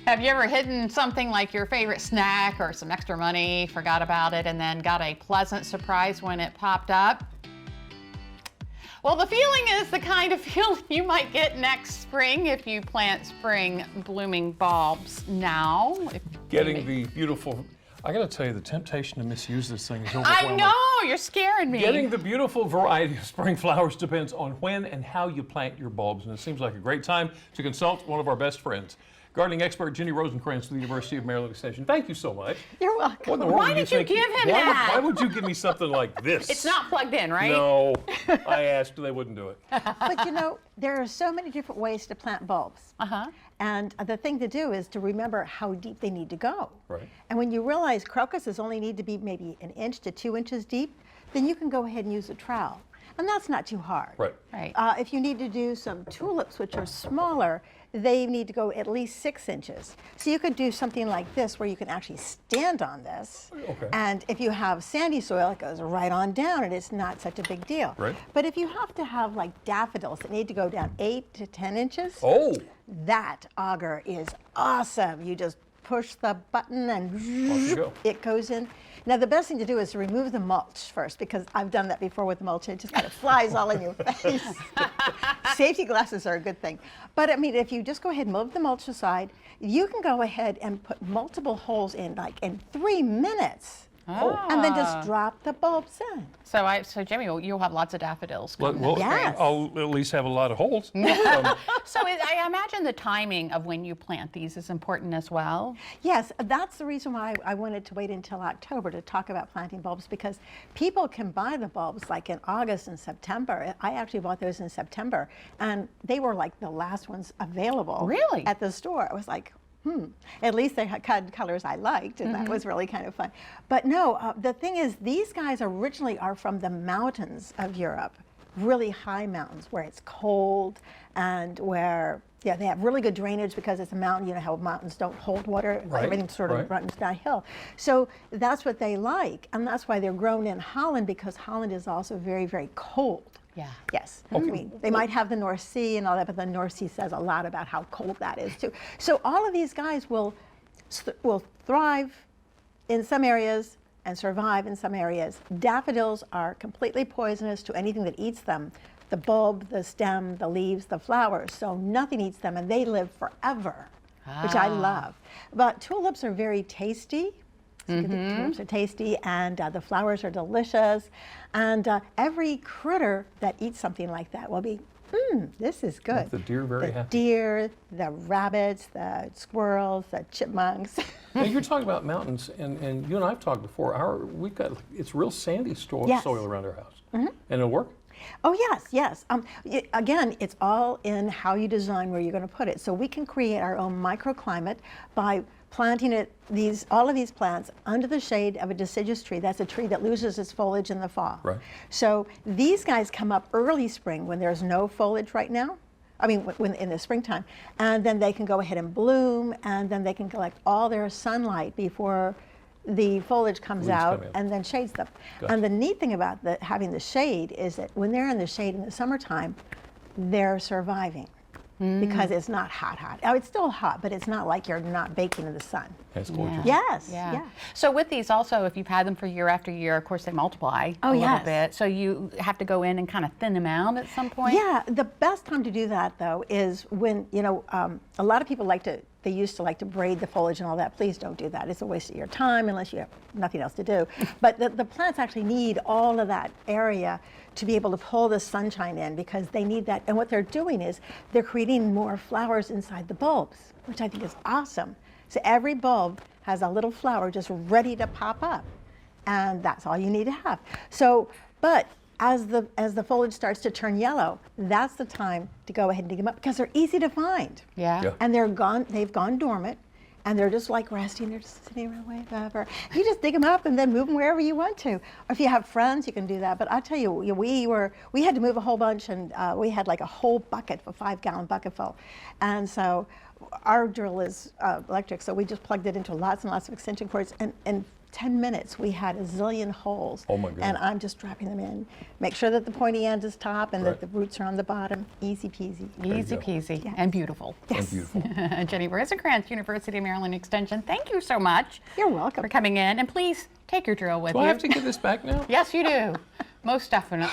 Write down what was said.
Have you ever hidden something like your favorite snack or some extra money, forgot about it, and then got a pleasant surprise when it popped up? Well, the feeling is the kind of feeling you might get next spring if you plant spring blooming bulbs now. Getting the beautiful, I gotta tell you, the temptation to misuse this thing is overwhelming. I know, you're scaring me. Getting the beautiful variety of spring flowers depends on when and how you plant your bulbs, and it seems like a great time to consult one of our best friends, gardening expert Ginny Rosenkranz from the University of Maryland Extension. Thank you so much. You're welcome. What in the world Why did you give him that? Why would you give me something like this? It's not plugged in, right? No, I asked, they wouldn't do it. But you know, there are so many different ways to plant bulbs. And the thing to do is to remember how deep they need to go. Right. And when you realize crocuses only need to be maybe 1 inch to 2 inches deep, then you can go ahead and use a trowel. And that's not too hard. Right. Right. If you need to do some tulips, which are smaller, they need to go at least 6 inches. So you could do something like this where you can actually stand on this. Okay. And if you have sandy soil, it goes right on down and it's not such a big deal. Right. But if you have to have like daffodils that need to go down 8 to 10 inches, Oh, that auger is awesome. You just push the button and off you go. it goes in. Now the best thing to do is to remove the mulch first, because I've done that before with the mulch. It just kind of flies all in your face. Safety glasses are a good thing. But I mean, if you just go ahead and move the mulch aside, you can go ahead and put multiple holes in like in 3 minutes. And then just drop the bulbs in. So Jimmy, you'll have lots of daffodils coming well, this spring. Yes. I'll at least have a lot of holes. So I imagine the timing of when you plant these is important as well. Yes, that's the reason why I wanted to wait until October to talk about planting bulbs, because people can buy the bulbs like in August and September. I actually bought those in September, and they were like the last ones available. Really? At the store. I was like, at least they had colors I liked, and that was really kind of fun. But no, the thing is, these guys originally are from the mountains of Europe, really high mountains where it's cold and where, yeah, they have really good drainage because it's a mountain. You know how mountains don't hold water, Right, everything sort of right. runs downhill. So that's what they like, and that's why they're grown in Holland, because Holland is also very, very cold. Yeah. Yes. I mean, they might have the North Sea and all that, but the North Sea says a lot about how cold that is too. So all of these guys will thrive in some areas and survive in some areas. Daffodils are completely poisonous to anything that eats them. The bulb, the stem, the leaves, the flowers. So nothing eats them, and they live forever, which I love. But tulips are very tasty. The tulips are tasty, and the flowers are delicious. And every critter that eats something like that will be, this is good. Make the deer very happy. The deer, the rabbits, the squirrels, the chipmunks. Now you're talking about mountains, and you and I have talked before. We've got, it's real sandy Yes. soil around our house. And it'll work? Oh, yes, yes. Again, it's all in how you design where you're going to put it. So we can create our own microclimate by planting all of these plants under the shade of a deciduous tree. That's a tree that loses its foliage in the fall. Right. So these guys come up early spring when there's no foliage right now. I mean, when in the springtime. And then they can go ahead and bloom, and then they can collect all their sunlight before the foliage comes out and then shades them. Gotcha. And the neat thing about having the shade is that when they're in the shade in the summertime, they're surviving. Because it's not hot. Oh, it's still hot, but it's not like you're not baking in the sun. That's gorgeous. Yes, Yeah. yeah. So with these also, if you've had them for year after year, of course they multiply a little yes. bit. So you have to go in and kind of thin them out at some point? Yeah, the best time to do that, though, is when, you know, a lot of people they used to like to braid the foliage and all that. Please don't do that. It's a waste of your time unless you have nothing else to do. But the plants actually need all of that area to be able to pull the sunshine in, because they need that. And what they're doing is they're creating more flowers inside the bulbs, which I think is awesome. So every bulb has a little flower just ready to pop up. And that's all you need to have. So, but as the foliage starts to turn yellow, that's the time to go ahead and dig them up, because they're easy to find. Yeah. And they've gone dormant, and they're just like resting. They're just sitting around whatever. You just dig them up and then move them wherever you want to. Or if you have friends, you can do that. But I tell you, we had to move a whole bunch, and we had like a whole bucket, a 5-gallon bucket full. And so our drill is electric, so we just plugged it into lots and lots of extension cords. And 10 minutes, we had a zillion holes. Oh my goodness. And I'm just dropping them in. Make sure that the pointy end is top and Right. that the roots are on the bottom. Easy peasy. Easy go. peasy Yes. and beautiful. And beautiful. Jenny Rosenkranz, University of Maryland Extension, thank you so much You're welcome. for coming in. And please take your drill with Do you. I have to give this back now? Yes, you do. Most definitely.